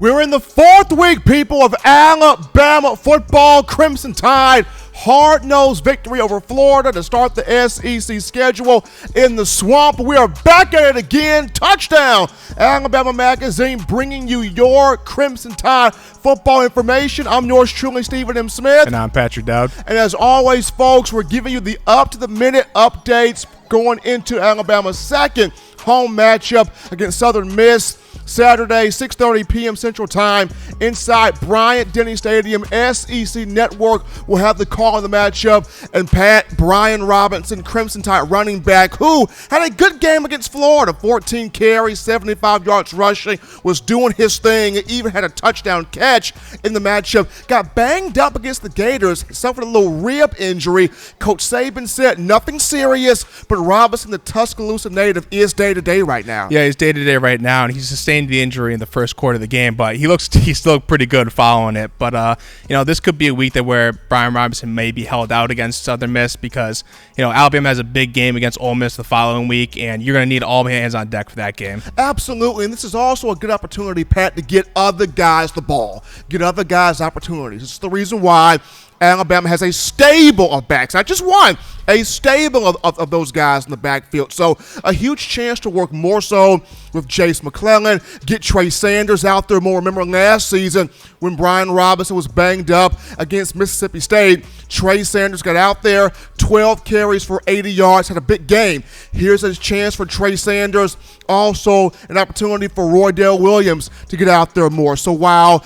We're in the fourth week, people, of Alabama football. Crimson Tide, hard-nosed victory over Florida to start the SEC schedule in the swamp. We are back at it again. Touchdown, Alabama Magazine, bringing you your Crimson Tide football information. I'm yours truly, Stephen M. Smith. And I'm Patrick Dowd. And as always, folks, we're giving you the up-to-the-minute updates going into Alabama's second home matchup against Southern Miss. Saturday, 6:30 p.m. Central Time, inside Bryant-Denny Stadium. SEC Network will have the call on the matchup. And Brian Robinson, Crimson Tide running back, who had a good game against Florida. 14 carries, 75 yards rushing, was doing his thing, even had a touchdown catch in the matchup. Got banged up against the Gators, suffered a little rib injury. Coach Saban said nothing serious, but Robinson, the Tuscaloosa native, is day-to-day right now. Yeah, he's day-to-day right now, and he's sustained the injury in the first quarter of the game, but he still looked pretty good following it. But this could be a week where Brian Robinson may be held out against Southern Miss because Alabama has a big game against Ole Miss the following week, and you're going to need all hands on deck for that game. Absolutely, and this is also a good opportunity, Pat, to get other guys the ball, get other guys opportunities. This is the reason why Alabama has a stable of backs, not just one, a stable of those guys in the backfield. So a huge chance to work more so with Jace McClellan, get Trey Sanders out there more. Remember last season when Brian Robinson was banged up against Mississippi State, Trey Sanders got out there, 12 carries for 80 yards, had a big game. Here's a chance for Trey Sanders, also an opportunity for Roydell Williams to get out there more. So while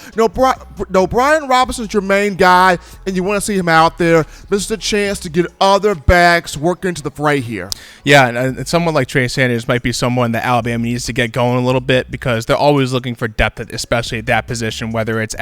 Brian Robinson's your main guy and you want to see him out there, this is a chance to get other backs working into the fray here. Yeah, and someone like Trey Sanders might be someone that Alabama needs to get going a little bit because they're always looking for depth, especially at that position, whether it's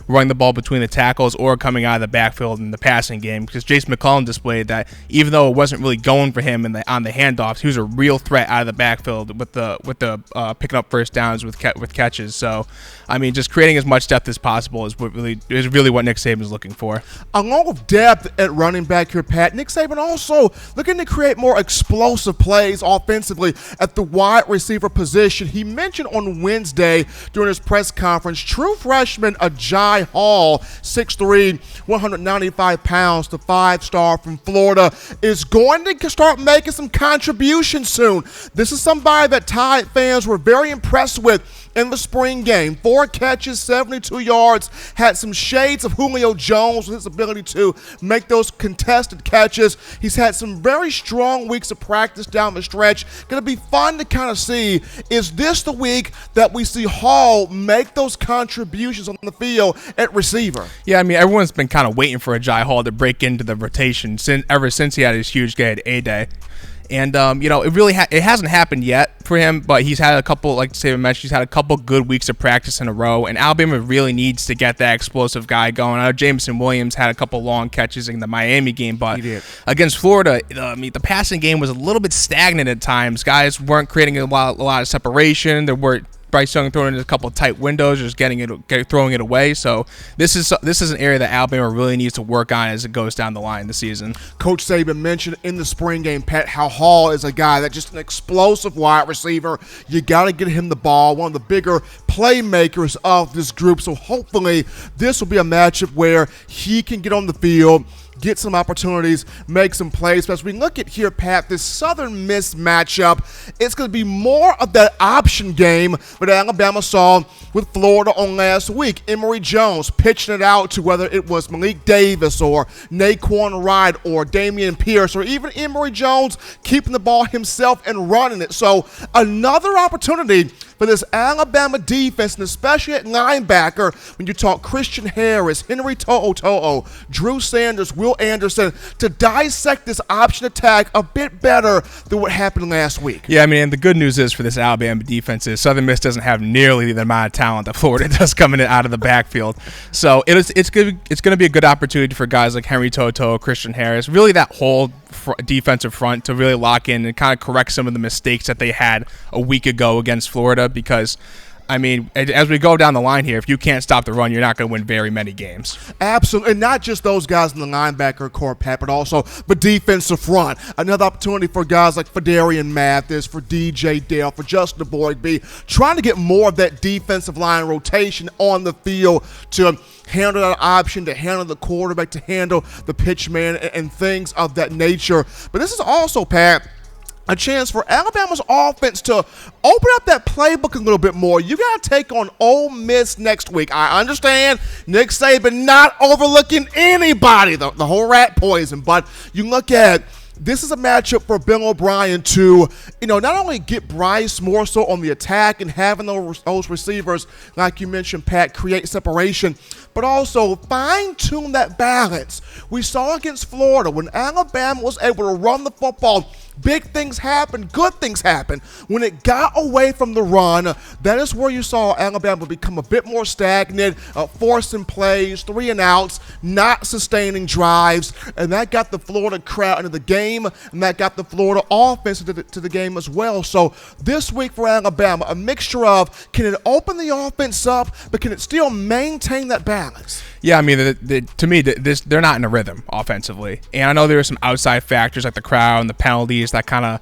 running the ball between the tackles or coming out of the backfield in the passing game. Because Jace McClellan displayed that even though it wasn't really going for him on the handoffs, he was a real threat out of the backfield with the picking up first downs with catches. So, I mean, just creating as much depth as possible is really what Nick Saban is looking for. Along with depth at running back here, Pat, Nick Saban also looking to create more explosive plays offensively at the wide receiver position. He mentioned on Wednesday during his press conference, true freshman Jaylen Hall, 6'3", 195 pounds, the five-star from Florida, is going to start making some contributions soon. This is somebody that Tide fans were very impressed with in the spring game. 4 catches, 72 yards, had some shades of Julio Jones with his ability to make those contested catches. He's had some very strong weeks of practice down the stretch. Going to be fun to kind of see, is this the week that we see Hall make those contributions on the field at receiver? Yeah, I mean, everyone's been kind of waiting for Jaylen Hall to break into the rotation ever since he had his huge game at A-Day. And, it hasn't happened yet for him, but he's had a couple, like Saban mentioned, he's had a couple good weeks of practice in a row, and Alabama really needs to get that explosive guy going. I know Jameson Williams had a couple long catches in the Miami game, but against Florida, the passing game was a little bit stagnant at times. Guys weren't creating a lot of separation. There were Bryce Young throwing in a couple of tight windows, just throwing it away. So this is an area that Alabama really needs to work on as it goes down the line this season. Coach Saban mentioned in the spring game, Pat, how Hall is a guy that's just an explosive wide receiver. You got to get him the ball, one of the bigger playmakers of this group. So hopefully this will be a matchup where he can get on the field, get some opportunities, make some plays. But as we look at here, Pat, this Southern Miss matchup, it's going to be more of that option game that Alabama saw with Florida on last week. Emory Jones pitching it out to whether it was Malik Davis or Naquan Wright or Damian Pierce, or even Emory Jones keeping the ball himself and running it. So another opportunity for this Alabama defense, and especially at linebacker, when you talk Christian Harris, Henry To'o, Drew Sanders, Will Anderson, to dissect this option attack a bit better than what happened last week. Yeah, I mean, and the good news is for this Alabama defense is Southern Miss doesn't have nearly the amount of talent that Florida does coming in out of the backfield. So it's going to be a good opportunity for guys like Henry To'o, Christian Harris, really that whole defensive front to really lock in and kind of correct some of the mistakes that they had a week ago against Florida, because I mean, as we go down the line here, if you can't stop the run, you're not going to win very many games. Absolutely. And not just those guys in the linebacker core, Pat, but also the defensive front. Another opportunity for guys like Fadarian Mathis, for DJ Dale, for Justin Boyd B, trying to get more of that defensive line rotation on the field to handle that option, to handle the quarterback, to handle the pitch man, and things of that nature. But this is also, Pat, a chance for Alabama's offense to open up that playbook a little bit more. You got to take on Ole Miss next week. I understand Nick Saban not overlooking anybody, the whole rat poison, but you look at this is a matchup for Bill O'Brien to, not only get Bryce more so on the attack and having those receivers, like you mentioned, Pat, create separation, but also fine-tune that balance. We saw against Florida when Alabama was able to run the football, big things happen, good things happen. When it got away from the run, that is where you saw Alabama become a bit more stagnant, forcing plays, 3 and outs, not sustaining drives, and that got the Florida crowd into the game, and that got the Florida offense to the game as well. So this week for Alabama, a mixture of, can it open the offense up, but can it still maintain that balance? Yeah, I mean, to me, they're not in a rhythm offensively, and I know there are some outside factors like the crowd and the penalties that kind of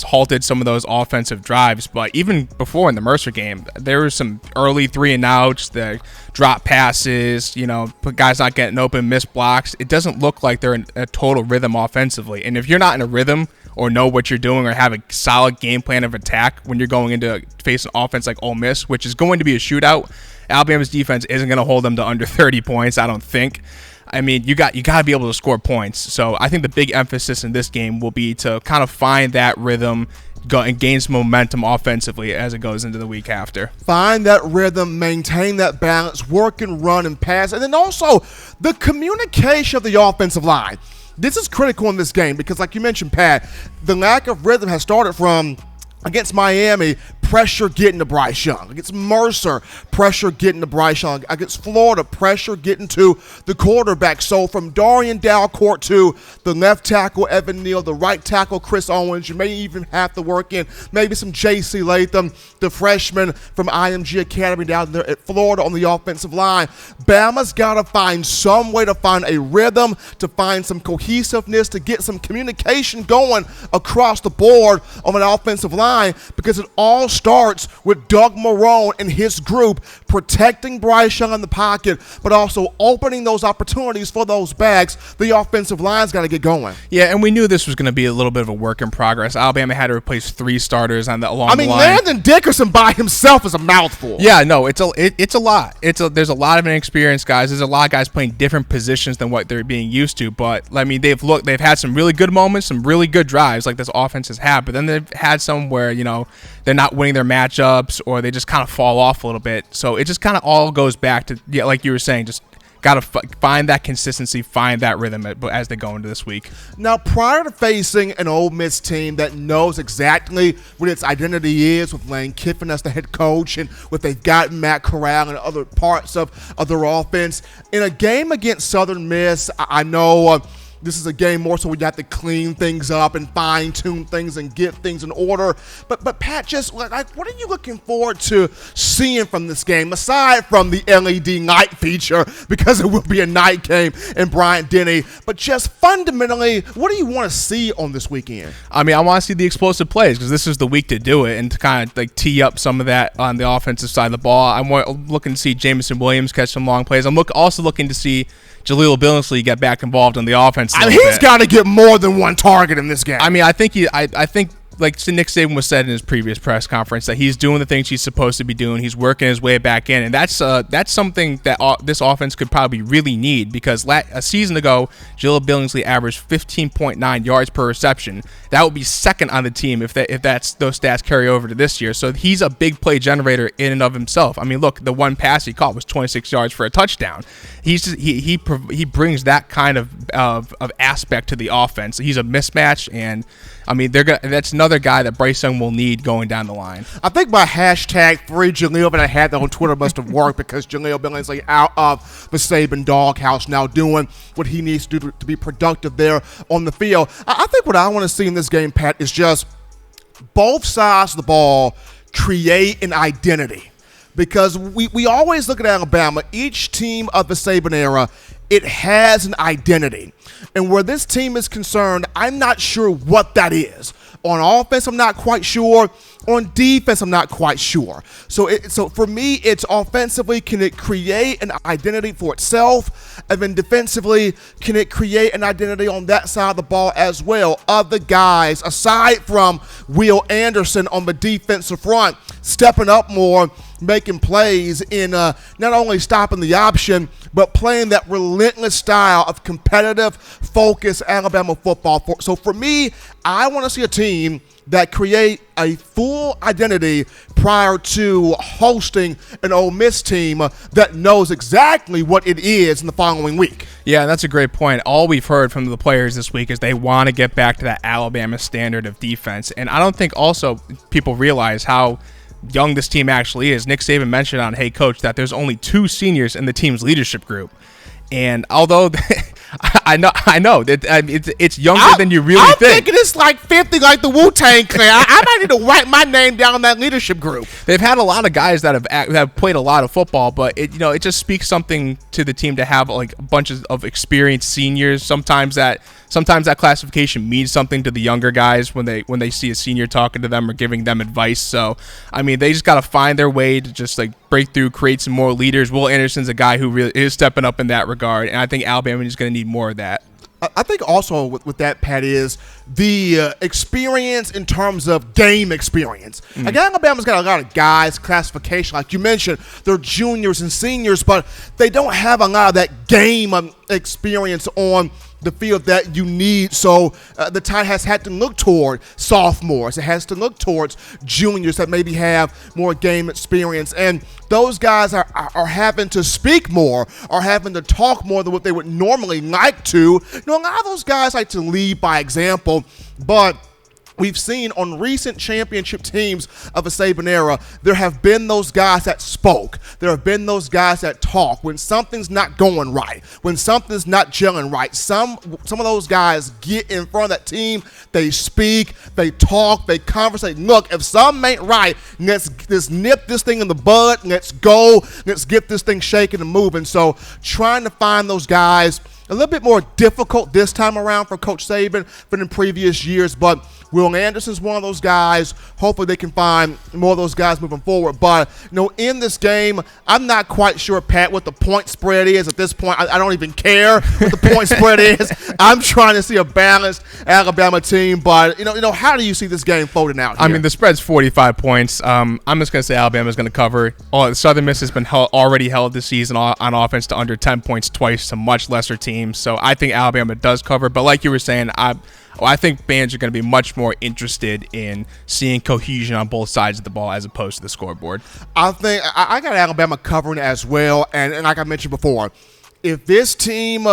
halted some of those offensive drives. But even before in the Mercer game, there was some early 3 and outs, the drop passes, guys not getting open, missed blocks. It doesn't look like they're in a total rhythm offensively, and if you're not in a rhythm or know what you're doing or have a solid game plan of attack when you're going into face an offense like Ole Miss, which is going to be a shootout, Alabama's defense isn't going to hold them to under 30 points, I don't think. I mean, you got to be able to score points. So I think the big emphasis in this game will be to kind of find that rhythm, go and gain some momentum offensively as it goes into the week after. Find that rhythm, maintain that balance, work and run and pass, and then also the communication of the offensive line. This is critical in this game because, like you mentioned, Pat, the lack of rhythm has started from against Miami, pressure getting to Bryce Young. Against Mercer, pressure getting to Bryce Young. Against Florida, pressure getting to the quarterback. So from Darian Dalcourt to the left tackle, Evan Neal, the right tackle, Chris Owens, you may even have to work in maybe some J.C. Latham, the freshman from IMG Academy down there at Florida on the offensive line. Bama's got to find some way to find a rhythm, to find some cohesiveness, to get some communication going across the board on an offensive line, because it all starts with Doug Marrone and his group protecting Bryce Young in the pocket, but also opening those opportunities for those backs. The offensive line's got to get going. Yeah, and we knew this was going to be a little bit of a work in progress. Alabama had to replace 3 starters along the line. Landon Dickerson by himself is a mouthful. Yeah, no, it's a lot. There's a lot of inexperienced guys. There's a lot of guys playing different positions than what they're being used to. But I mean, they've had some really good moments, some really good drives like this offense has had. But then they've had some where they're not winning their matchups, or they just kind of fall off a little bit. So it just kind of all goes back to, like you were saying, just got to find that consistency, find that rhythm as they go into this week. Now, prior to facing an Ole Miss team that knows exactly what its identity is, with Lane Kiffin as the head coach and what they've got Matt Corral and other parts of their offense, in a game against Southern Miss, I know this is a game more so we have to clean things up and fine-tune things and get things in order. But Pat, just like, what are you looking forward to seeing from this game, aside from the LED night feature, because it will be a night game in Bryant-Denny, but just fundamentally, what do you want to see on this weekend? I mean, I want to see the explosive plays, because this is the week to do it and to kind of tee up some of that on the offensive side of the ball. I'm looking to see Jameson Williams catch some long plays. I'm also looking to see Jaleel Billingsley get back involved in the offense. He's got to get more than one target in this game. I mean, I think like Nick Saban was said in his previous press conference, that he's doing the things he's supposed to be doing. He's working his way back in, and that's something that this offense could probably really need, because a season ago, Jaleel Billingsley averaged 15.9 yards per reception. That would be second on the team if those stats carry over to this year. So he's a big play generator in and of himself. I mean, look, the one pass he caught was 26 yards for a touchdown. He brings that kind of aspect to the offense. He's a mismatch, and I mean, that's another guy that Bryce Young will need going down the line. I think my hashtag free Jaleel that I had that on Twitter must have worked, because Jaleel Billingsley out of the Saban doghouse now doing what he needs to do to be productive there on the field. I think what I want to see in this game, Pat, is just both sides of the ball create an identity. Because we always look at Alabama, each team of the Saban era, it has an identity. And where this team is concerned, I'm not sure what that is. On offense, I'm not quite sure. On defense, I'm not quite sure. So for me, it's offensively, can it create an identity for itself? And then defensively, can it create an identity on that side of the ball as well? Other guys, aside from Will Anderson on the defensive front, stepping up more, making plays in not only stopping the option, but playing that relentless style of competitive, focused Alabama football. So for me, I want to see a team that create a full identity prior to hosting an Ole Miss team that knows exactly what it is in the following week. Yeah, that's a great point. All we've heard from the players this week is they want to get back to that Alabama standard of defense. And I don't think also people realize how young this team actually is. Nick Saban mentioned on Hey Coach that there's only 2 seniors in the team's leadership group. And although I know that it's younger than you really think. I'm thinking it's like 50, like the Wu-Tang Clan. I might need to write my name down in that leadership group. They've had a lot of guys that have played a lot of football, but it just speaks something to the team to have like a bunch of experienced seniors. Sometimes that classification means something to the younger guys when they see a senior talking to them or giving them advice. So I mean, they just got to find their way to just like break through, create some more leaders. Will Anderson's a guy who really is stepping up in that regard, and I think Alabama is going to need more of that. I think also with that, Pat, is the experience in terms of game experience. Like Alabama's got a lot of guys, classification, like you mentioned, they're juniors and seniors, but they don't have a lot of that game experience on the field that you need. So the Tide has had to look toward sophomores. It has to look towards juniors that maybe have more game experience. And those guys are having to speak more, are having to talk more than what they would normally like to. You know, a lot of those guys like to lead by example, but we've seen on recent championship teams of a Saban era, there have been those guys that spoke. There have been those guys that talk. When something's not going right, when something's not gelling right, some of those guys get in front of that team, they speak, they talk, they conversate. Look, if something ain't right, let's nip this thing in the bud, let's go, let's get this thing shaking and moving. So trying to find those guys, a little bit more difficult this time around for Coach Saban than in previous years, but Will Anderson's one of those guys. Hopefully they can find more of those guys moving forward. But, in this game, I'm not quite sure, Pat, what the point spread is. At this point, I don't even care what the point spread is. I'm trying to see a balanced Alabama team. But, how do you see this game folding out here? I mean, the spread's 45 points. I'm just going to say Alabama's going to cover. Southern Miss has been already held this season on offense to under 10 points twice to much lesser teams. So I think Alabama does cover. But like you were saying, I think fans are going to be much more interested in seeing cohesion on both sides of the ball as opposed to the scoreboard. I think I got Alabama covering as well. And like I mentioned before, if this team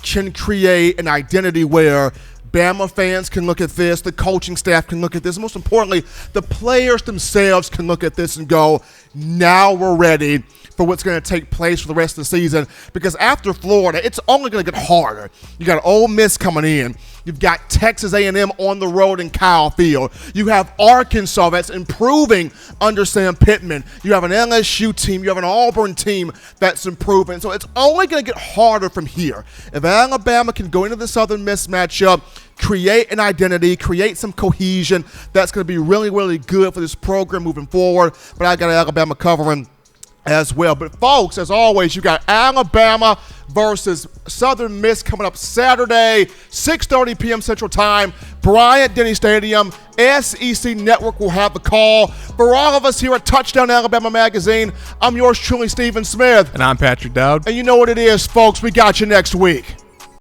can create an identity where Bama fans can look at this, the coaching staff can look at this, most importantly, the players themselves can look at this and go, now we're ready for what's going to take place for the rest of the season. Because after Florida, it's only going to get harder. You got Ole Miss coming in. You've got Texas A&M on the road in Kyle Field. You have Arkansas that's improving under Sam Pittman. You have an LSU team. You have an Auburn team that's improving. So it's only going to get harder from here. If Alabama can go into the Southern Miss matchup, create an identity, create some cohesion, that's going to be really, really good for this program moving forward. But I got Alabama covering as well. But folks, as always, you got Alabama versus Southern Miss coming up Saturday, 6:30 p.m. Central Time, Bryant-Denny Stadium. SEC Network will have the call. For all of us here at Touchdown Alabama Magazine, I'm yours truly, Stephen Smith. And I'm Patrick Dowd. And you know what it is, folks. We got you next week.